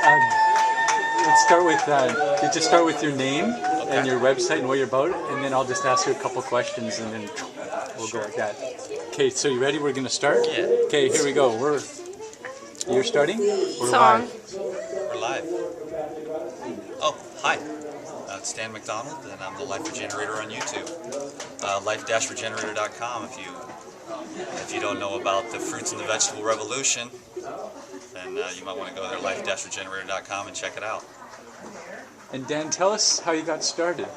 Let's start with, you just start with your name and your website and what you're about, and then I'll just ask you a couple questions and then we'll go like that. Okay, so you ready? We're going to start? Yeah. Okay, here we go. You're starting? We're live. We're live. Oh, hi. It's Dan McDonald, and I'm the Life Regenerator on YouTube. Life-regenerator.com if you don't know about the fruits and the vegetable revolution, then you might want to go there, life-regenerator.com, and check it out. And Dan, tell us how you got started.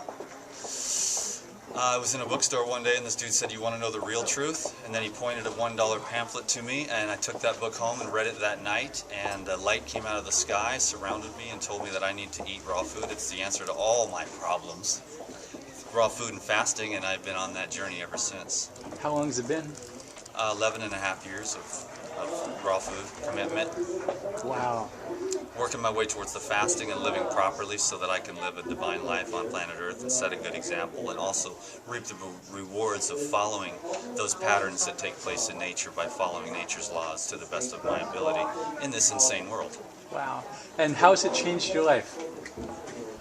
I was in a bookstore one day and this dude said, "You want to know the real truth?" And then he pointed a $1 pamphlet to me, and I took that book home and read it that night, and a light came out of the sky, surrounded me, and told me that I need to eat raw food. It's the answer to all my problems. Raw food and fasting, and I've been on that journey ever since. How long has it been? 11 and a half years of raw food commitment. Wow. Working my way towards the fasting and living properly so that I can live a divine life on planet Earth and set a good example, and also reap the rewards of following those patterns that take place in nature by following nature's laws to the best of my ability in this insane world. Wow. And how has it changed your life?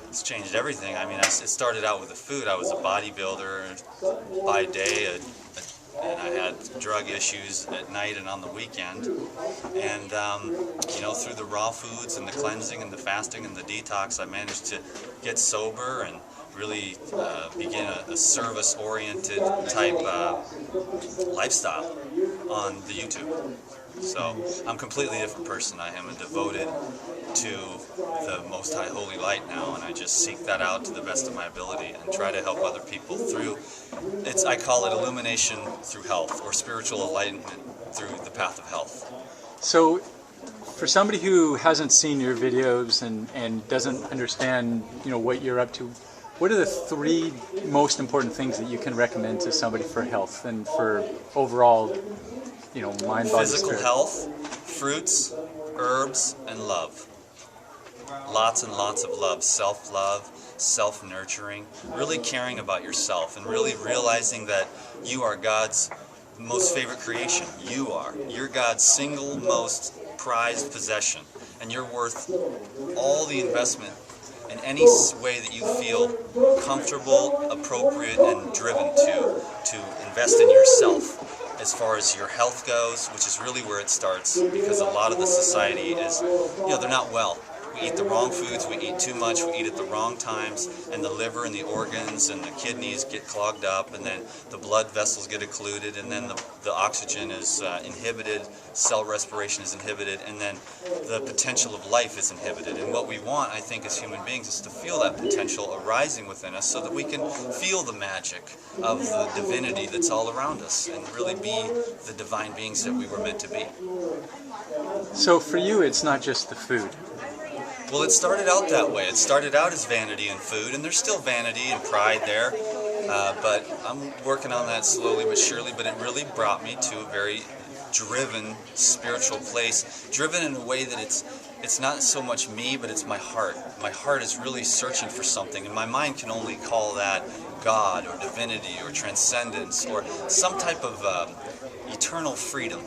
It's changed everything. I mean, it started out with the food. I was a bodybuilder by day, and I had drug issues at night and on the weekend. And, you know, through the raw foods and the cleansing and the fasting and the detox, I managed to get sober and really begin a service-oriented type lifestyle on the YouTube. So I'm a completely different person. I am devoted to the Most High Holy Light now, and I just seek that out to the best of my ability and try to help other people through, I call it illumination through health, or spiritual enlightenment through the path of health. So for somebody who hasn't seen your videos and doesn't understand, you know, what you're up to, what are the 3 most important things that you can recommend to somebody for health and for overall, you know, mind, body, physical spirit? Health, fruits, herbs, and love. Lots and lots of love, self-love, self-nurturing, really caring about yourself and really realizing that you are God's most favorite creation. You're God's single most prized possession, and you're worth all the investment in any way that you feel comfortable, appropriate, and driven to invest in yourself. As far as your health goes, which is really where it starts, because a lot of the society is, you know, they're not well. We eat the wrong foods, we eat too much, we eat at the wrong times, and the liver and the organs and the kidneys get clogged up, and then the blood vessels get occluded, and then the oxygen is inhibited, cell respiration is inhibited, and then the potential of life is inhibited. And what we want, I think, as human beings is to feel that potential arising within us so that we can feel the magic of the divinity that's all around us and really be the divine beings that we were meant to be. So for you, it's not just the food. Well, it started out that way. It started out as vanity and food, and there's still vanity and pride there, but I'm working on that slowly but surely, but it really brought me to a very driven spiritual place, driven in a way that it's not so much me, but it's my heart. My heart is really searching for something, and my mind can only call that God or divinity or transcendence or some type of eternal freedom.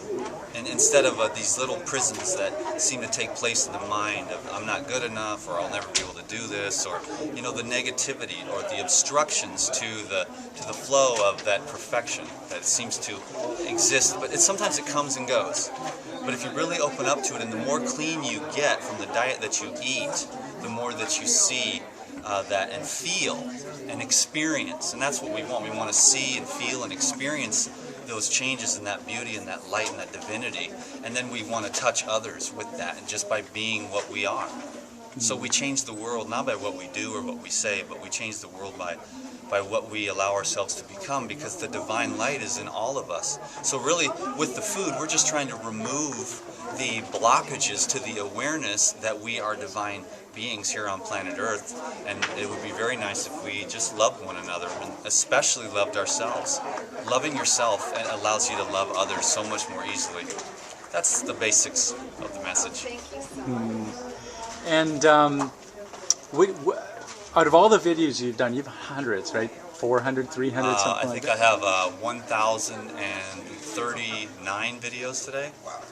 And instead of these little prisons that seem to take place in the mind of I'm not good enough, or I'll never be able to do this, or, you know, the negativity or the obstructions to the flow of that perfection that seems to exist, but sometimes it comes and goes. But if you really open up to it, and the more clean you get from the diet that you eat, the more that you see that and feel and experience. And that's what we want. We want to see and feel and experience those changes and that beauty and that light and that divinity, and then we want to touch others with that, and just by being what we are. So we change the world not by what we do or what we say, but we change the world by what we allow ourselves to become, because the divine light is in all of us. So really, with the food, we're just trying to remove the blockages to the awareness that we are divine beings here on planet Earth, and it would be very nice if we just loved one another, and especially loved ourselves. Loving yourself allows you to love others so much more easily. That's the basics of the message. And out of all the videos you've done, you have hundreds, right? 400, 300, something like that? I think I have 1,039 videos today. Wow.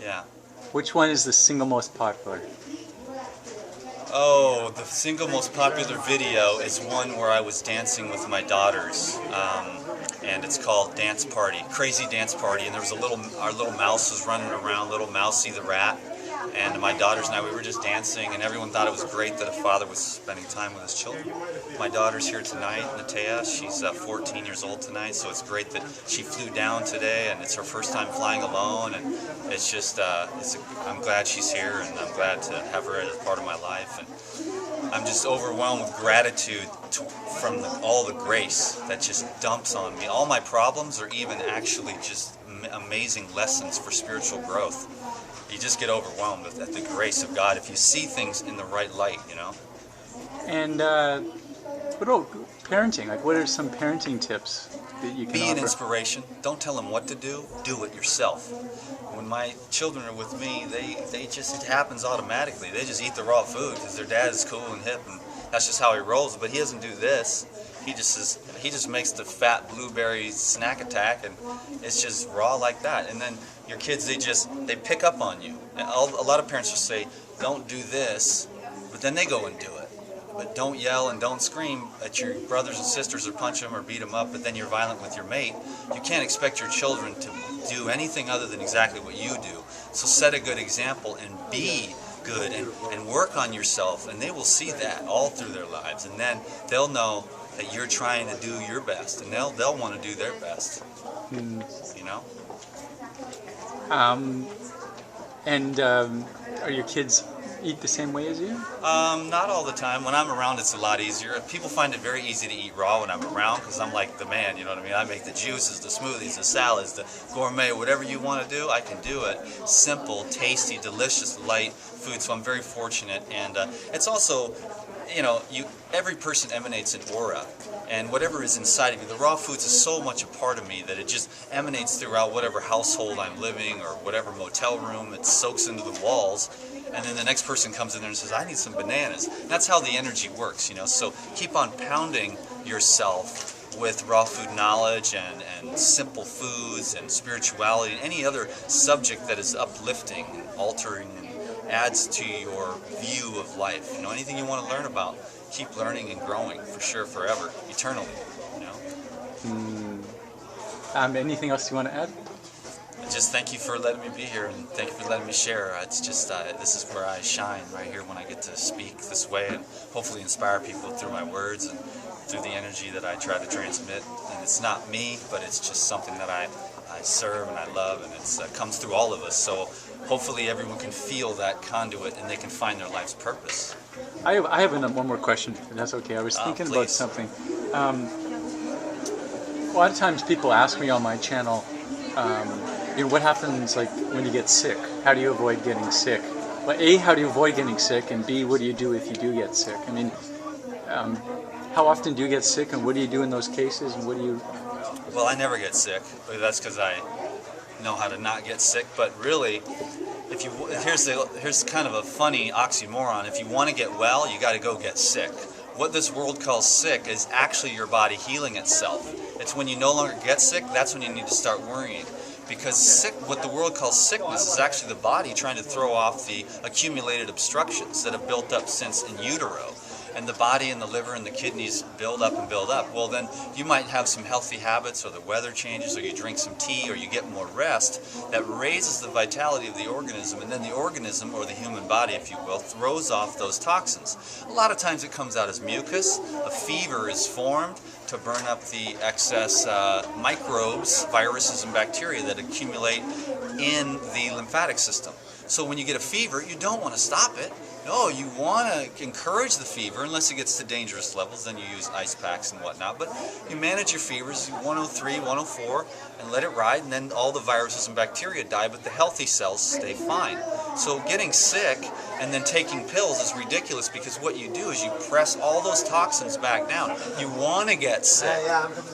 Yeah. Which one is the single most popular? Oh, the single most popular video is one where I was dancing with my daughters, and it's called Dance Party, Crazy Dance Party. And there was our little mouse was running around, little Mousy the rat, and my daughters and I, we were just dancing, and everyone thought it was great that a father was spending time with his children. My daughter's here tonight, Natea. She's 14 years old tonight, so it's great that she flew down today, and it's her first time flying alone, and it's just, I'm glad she's here, and I'm glad to have her as part of my life, and I'm just overwhelmed with gratitude from all the grace that just dumps on me. All my problems are even actually just amazing lessons for spiritual growth. You just get overwhelmed at the grace of God if you see things in the right light, you know. And what about parenting? Like, what are some parenting tips that you can Be an offer? inspiration. Don't tell them what to do. Do it yourself. When my children are with me, they just, it happens automatically. They just eat the raw food because their dad is cool and hip, and that's just how he rolls. But he doesn't do this. He just makes the fat blueberry snack attack, and it's just raw like that. And then your kids, they pick up on you. And a lot of parents will say, don't do this, but then they go and do it. But don't yell and don't scream at your brothers and sisters or punch them or beat them up, but then you're violent with your mate. You can't expect your children to do anything other than exactly what you do. So set a good example and be good and work on yourself, and they will see that all through their lives. And then they'll know that you're trying to do your best, and they'll want to do their best. You know? Are your kids eat the same way as you? Not all the time. When I'm around, it's a lot easier. People find it very easy to eat raw when I'm around because I'm like the man, you know what I mean? I make the juices, the smoothies, the salads, the gourmet, whatever you want to do, I can do it. Simple, tasty, delicious, light food, so I'm very fortunate. And it's also, you know, every person emanates an aura, and whatever is inside of you, the raw foods is so much a part of me that it just emanates throughout whatever household I'm living or whatever motel room. It soaks into the walls, and then the next person comes in there and says, I need some bananas. That's how the energy works, you know. So keep on pounding yourself with raw food knowledge and simple foods and spirituality and any other subject that is uplifting and altering and adds to your view of life. You know, anything you want to learn about, keep learning and growing, for sure, forever, eternally, you know. Anything else you want to add? Just thank you for letting me be here, and thank you for letting me share. It's just, this is where I shine, right here, when I get to speak this way and hopefully inspire people through my words and through the energy that I try to transmit. And it's not me, but it's just something that I serve and I love, and it comes through all of us. So hopefully everyone can feel that conduit and they can find their life's purpose. I have one more question, if that's okay. I was thinking about Please. something. A lot of times people ask me on my channel, you know, what happens like when you get sick? How do you avoid getting sick? Well, A, how do you avoid getting sick? And B, what do you do if you do get sick? I mean, how often do you get sick, and what do you do in those cases, and what do you... Well, I never get sick. That's because I know how to not get sick. But really, here's kind of a funny oxymoron. If you want to get well, you got to go get sick. What this world calls sick is actually your body healing itself. It's when you no longer get sick, that's when you need to start worrying. Because sick, what the world calls sickness, is actually the body trying to throw off the accumulated obstructions that have built up since in utero. And the body and the liver and the kidneys build up and build up. Well, then you might have some healthy habits, or the weather changes, or you drink some tea, or you get more rest that raises the vitality of the organism, and then the organism, or the human body, if you will, throws off those toxins. A lot of times it comes out as mucus. A fever is formed to burn up the excess microbes, viruses, and bacteria that accumulate in the lymphatic system. So when you get a fever, you don't want to stop it. No, you want to encourage the fever unless it gets to dangerous levels. Then you use ice packs and whatnot. But you manage your fevers, 103, 104, and let it ride, and then all the viruses and bacteria die, but the healthy cells stay fine. So getting sick and then taking pills is ridiculous, because what you do is you press all those toxins back down. You want to get sick.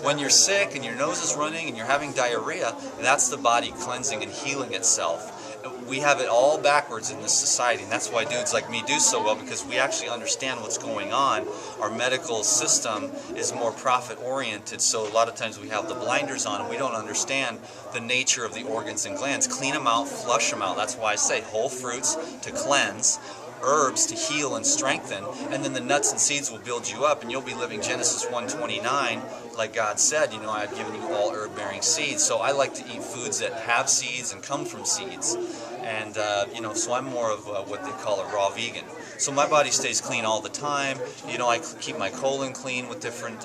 When you're sick and your nose is running and you're having diarrhea, that's the body cleansing and healing itself. We have it all backwards in this society, and that's why dudes like me do so well, because we actually understand what's going on. Our medical system is more profit-oriented, so a lot of times we have the blinders on and we don't understand the nature of the organs and glands. Clean them out, flush them out. That's why I say whole fruits to cleanse, herbs to heal and strengthen, and then the nuts and seeds will build you up, and you'll be living Genesis 1:29, like God said, you know, I have given you all herb-bearing seeds. So I like to eat foods that have seeds and come from seeds. And, you know, so I'm more of what they call a raw vegan. So my body stays clean all the time. You know, I keep my colon clean with different,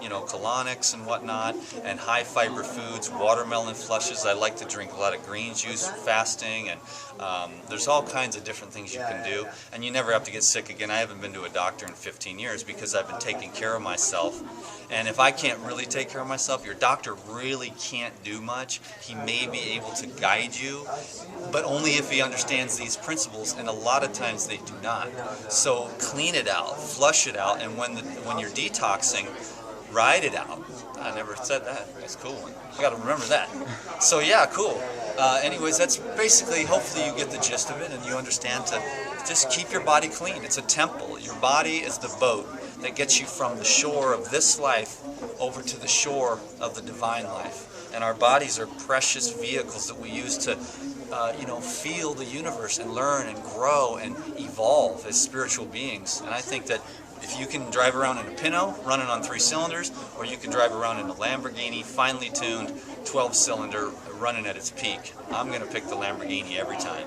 you know, colonics and whatnot, and high fiber foods, watermelon flushes. I like to drink a lot of green juice fasting, and there's all kinds of different things you can do. And you never have to get sick again. I haven't been to a doctor in 15 years because I've been taking care of myself. And if I can't really take care of myself, your doctor really can't do much. He may be able to guide you, but only if he understands these principles, and a lot of times they do not. So clean it out, flush it out, and when you're detoxing, ride it out. I never said that. That's a cool one. I got to remember that. So yeah, cool. Anyways, that's basically, hopefully you get the gist of it and you understand to just keep your body clean. It's a temple. Your body is the boat that gets you from the shore of this life over to the shore of the divine life. And our bodies are precious vehicles that we use to you know, feel the universe and learn and grow and evolve as spiritual beings. And I think that if you can drive around in a Pinto running on 3 cylinders, or you can drive around in a Lamborghini finely tuned 12-cylinder running at its peak, I'm going to pick the Lamborghini every time.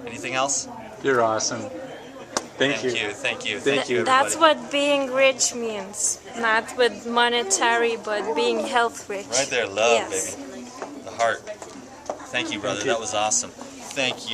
Anything else? You're awesome. Thank you. Thank you. That's what being rich means. Not with monetary, but being health rich. Right there, love, yes. baby. The heart. Thank you, brother. That was awesome. Thank you.